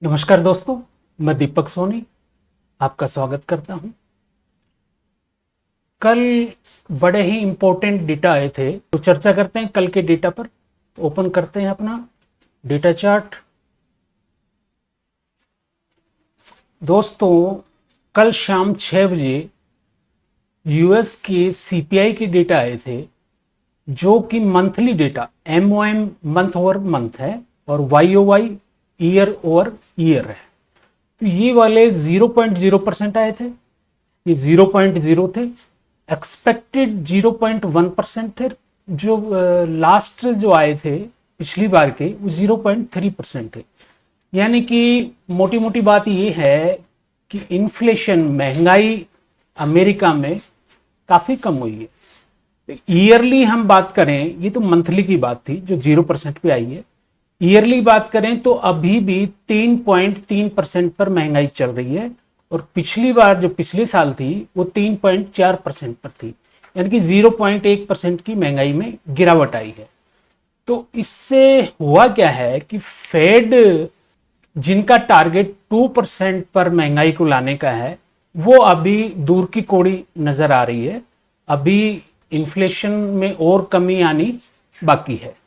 नमस्कार दोस्तों, मैं दीपक सोनी आपका स्वागत करता हूं। कल बड़े ही इंपॉर्टेंट डेटा आए थे, तो चर्चा करते हैं कल के डेटा पर। ओपन करते हैं अपना डेटा चार्ट। दोस्तों, कल शाम 6 बजे यूएस के सीपीआई के डेटा आए थे, जो कि monthly data MOM month over month है और वाईओवाई ईयर ओवर ईयर है। तो ये वाले 0.0% आए थे, ये 0.0 थे। एक्सपेक्टेड 0.1% थे। जो लास्ट जो आए थे पिछली बार के, वो 0.3% थे। यानी कि मोटी मोटी बात ये है कि इन्फ्लेशन, महंगाई अमेरिका में काफ़ी कम हुई है। ईयरली हम बात करें, ये तो मंथली की बात थी जो 0% पे आई है। ईयरली बात करें तो अभी भी 3.3% पर महंगाई चल रही है, और पिछली बार जो पिछले साल थी वो 3.4% पर थी। यानी कि 0.1% की महंगाई में गिरावट आई है। तो इससे हुआ क्या है कि फेड, जिनका टारगेट 2% पर महंगाई को लाने का है, वो अभी दूर की कोड़ी नजर आ रही है। अभी इन्फ्लेशन में और कमी आनी बाकी है।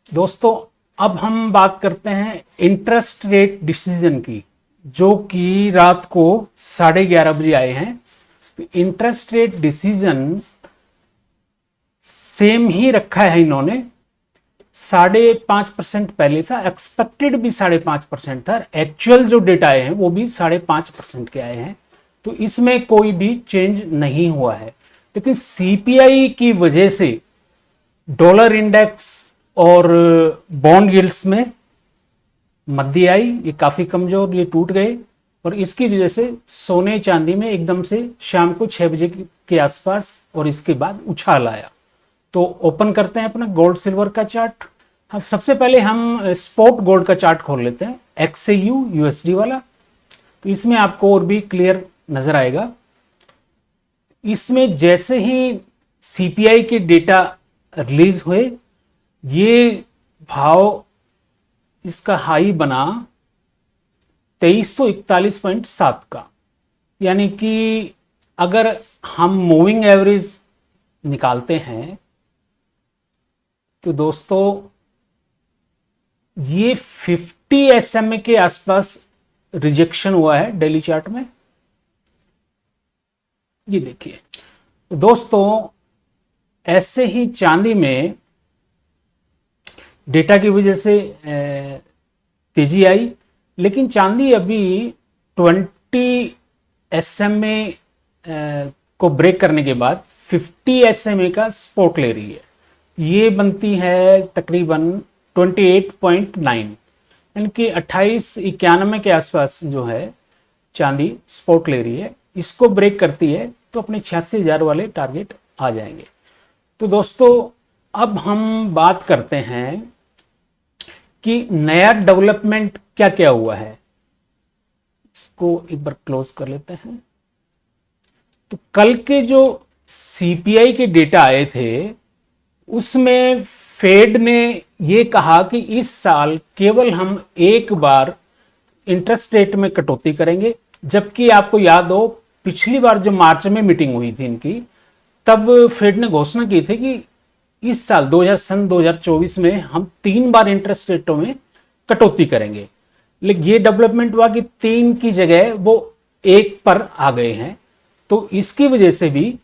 दोस्तों, अब हम बात करते हैं इंटरेस्ट रेट डिसीजन की, जो कि रात को 11:30 बजे आए हैं। तो इंटरेस्ट रेट डिसीजन सेम ही रखा है इन्होंने। 5.5% पहले था, एक्सपेक्टेड भी 5.5% था, एक्चुअल जो डेटा आए हैं वो भी 5.5% के आए हैं। तो इसमें कोई भी चेंज नहीं हुआ है। लेकिन सीपीआई की वजह से डॉलर इंडेक्स और बॉन्ड यील्ड्स में मद्दी आई, ये काफ़ी कमज़ोर, ये टूट गए। और इसकी वजह से सोने चांदी में एकदम से शाम को 6 बजे के आसपास और इसके बाद उछाल आया। तो ओपन करते हैं अपना गोल्ड सिल्वर का चार्ट। हम सबसे पहले हम स्पॉट गोल्ड का चार्ट खोल लेते हैं, एक्सएयू यूएसडी वाला। तो इसमें आपको और भी क्लियर नज़र आएगा। इसमें जैसे ही सीपीआई के डेटा रिलीज हुए, ये भाव, इसका हाई बना 2341.7 का। यानी कि अगर हम मूविंग एवरेज निकालते हैं तो दोस्तों ये 50 SMA के आसपास रिजेक्शन हुआ है डेली चार्ट में। ये देखिए दोस्तों, ऐसे ही चांदी में डेटा की वजह से तेजी आई, लेकिन चांदी अभी 20 SMA को ब्रेक करने के बाद 50 SMA का सपोर्ट ले रही है। ये बनती है तकरीबन 28.9, यानी कि 2891 के आसपास जो है चांदी सपोर्ट ले रही है। इसको ब्रेक करती है तो अपने 86,000 वाले टारगेट आ जाएंगे। तो दोस्तों, अब हम बात करते हैं कि नया डेवलपमेंट क्या क्या हुआ है। इसको एक बार क्लोज कर लेते हैं। तो कल के जो सीपीआई के डेटा आए थे, उसमें फेड ने ये कहा कि इस साल केवल हम एक बार इंटरेस्ट रेट में कटौती करेंगे। जबकि आपको याद हो, पिछली बार जो मार्च में मीटिंग हुई थी इनकी, तब फेड ने घोषणा की थी कि इस साल 2024 में हम 3 बार इंटरेस्ट रेटों में कटौती करेंगे। लेकिन ये डेवलपमेंट हुआ कि 3 की जगह वो 1 पर आ गए हैं। तो इसकी वजह से भी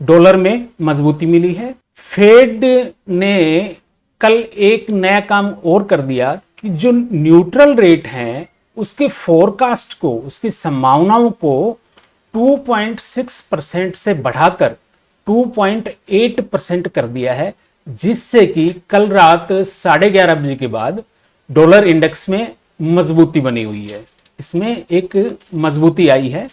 डॉलर में मजबूती मिली है। फेड ने कल एक नया काम और कर दिया कि जो न्यूट्रल रेट हैं उसके फोरकास्ट को, उसकी संभावनाओं को 2.6% से बढ़ाकर 2.8% कर दिया है, जिससे कि कल रात 11:30 बजे के बाद डॉलर इंडेक्स में मजबूती बनी हुई है। इसमें एक मजबूती आई है।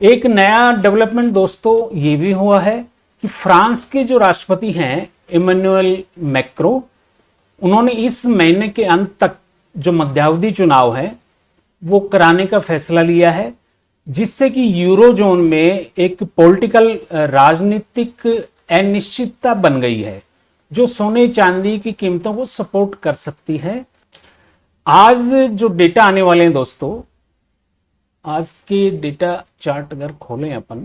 एक नया डेवलपमेंट दोस्तों ये भी हुआ है कि फ्रांस के जो राष्ट्रपति हैं इमैनुअल मैक्रो, उन्होंने इस महीने के अंत तक जो मध्यावधि चुनाव है वो कराने का फैसला लिया है, जिससे कि यूरो जोन में एक पॉलिटिकल, राजनीतिक अनिश्चितता बन गई है, जो सोने चांदी की कीमतों को सपोर्ट कर सकती है। आज जो डेटा आने वाले हैं दोस्तों, आज के डेटा चार्ट अगर खोलें अपन,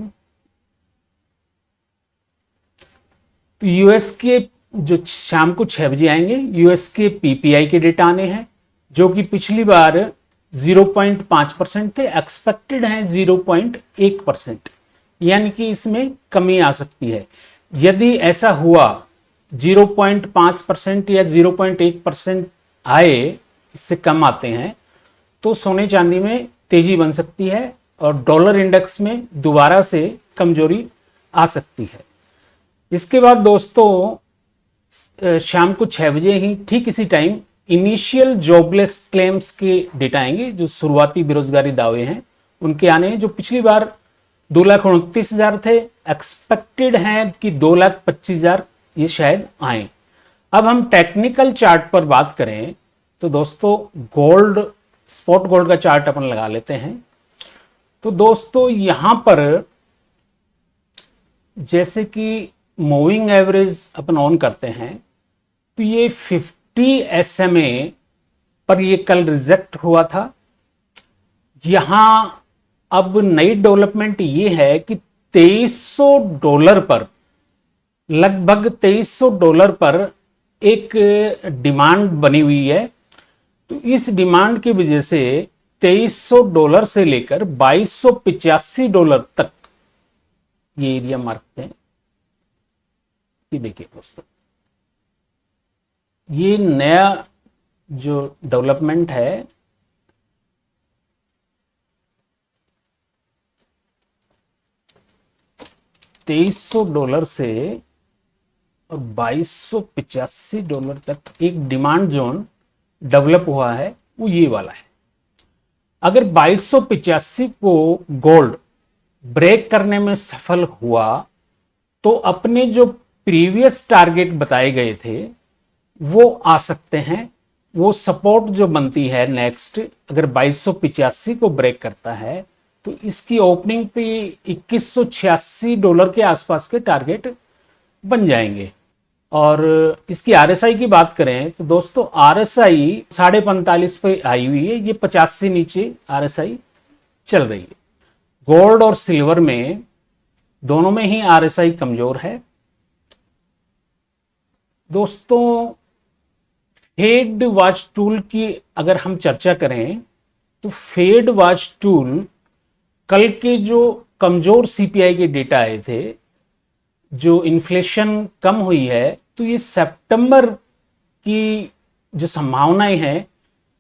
तो यूएस के जो शाम को 6 बजे आएंगे, यूएस के पीपीआई के डेटा आने हैं, जो कि पिछली बार 0.5% थे, एक्सपेक्टेड हैं 0.1%, यानी कि इसमें कमी आ सकती है। यदि ऐसा हुआ 0.5% या 0.1% आए, इससे कम आते हैं, तो सोने चांदी में तेजी बन सकती है और डॉलर इंडेक्स में दोबारा से कमजोरी आ सकती है। इसके बाद दोस्तों शाम को 6 बजे ही ठीक इसी टाइम इनिशियल जॉबलेस क्लेम्स के डेटा आएंगे, जो शुरुआती बेरोजगारी दावे हैं उनके आने हैं, जो पिछली बार 2,29,000 थे, एक्सपेक्टेड हैं कि 2,25,000 ये शायद आए। अब हम टेक्निकल चार्ट पर बात करें तो दोस्तों गोल्ड, स्पॉट गोल्ड का चार्ट अपन लगा लेते हैं। तो दोस्तों यहां पर जैसे कि मूविंग एवरेज अपन ऑन करते हैं, तो ये 50 SMA पर ये कल रिजेक्ट हुआ था। यहां अब नई डेवलपमेंट ये है कि $2300 पर, लगभग $2300 पर एक डिमांड बनी हुई है। तो इस डिमांड की वजह से $2300 से लेकर $2285 तक ये एरिया मारते हैं। ये देखिए दोस्तों, ये नया जो डेवलपमेंट है, $2300 से और $2285 तक एक डिमांड जोन डेवलप हुआ है, वो ये वाला है। अगर 2285 को गोल्ड ब्रेक करने में सफल हुआ तो अपने जो प्रीवियस टारगेट बताए गए थे वो आ सकते हैं। वो सपोर्ट जो बनती है नेक्स्ट, अगर 2285 को ब्रेक करता है तो इसकी ओपनिंग पे $2186 के आसपास के टारगेट बन जाएंगे। और इसकी आरएसआई की बात करें तो दोस्तों आरएसआई 45.5 पे आई हुई है, ये 50 से नीचे आरएसआई चल रही है। गोल्ड और सिल्वर में दोनों में ही आरएसआई कमजोर है। दोस्तों फेड वॉच टूल की अगर हम चर्चा करें तो फेड वॉच टूल कल के जो कमजोर सीपीआई के डेटा आए थे, जो इन्फ्लेशन कम हुई है, तो ये सितंबर की जो संभावनाएं हैं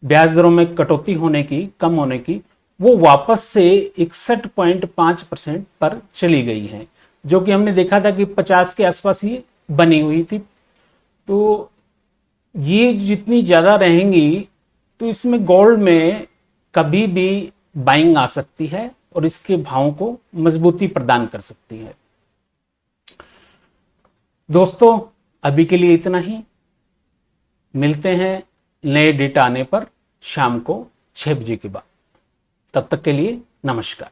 ब्याज दरों में कटौती होने की, कम होने की, वो वापस से 61.5% पर चली गई है, जो कि हमने देखा था कि 50 के आसपास ये बनी हुई थी। तो ये जितनी ज़्यादा रहेंगी तो इसमें गोल्ड में कभी भी बाइंग आ सकती है और इसके भावों को मजबूती प्रदान कर सकती है। दोस्तों अभी के लिए इतना ही, मिलते हैं नए डेटा आने पर शाम को 6 बजे के बाद। तब तक के लिए नमस्कार।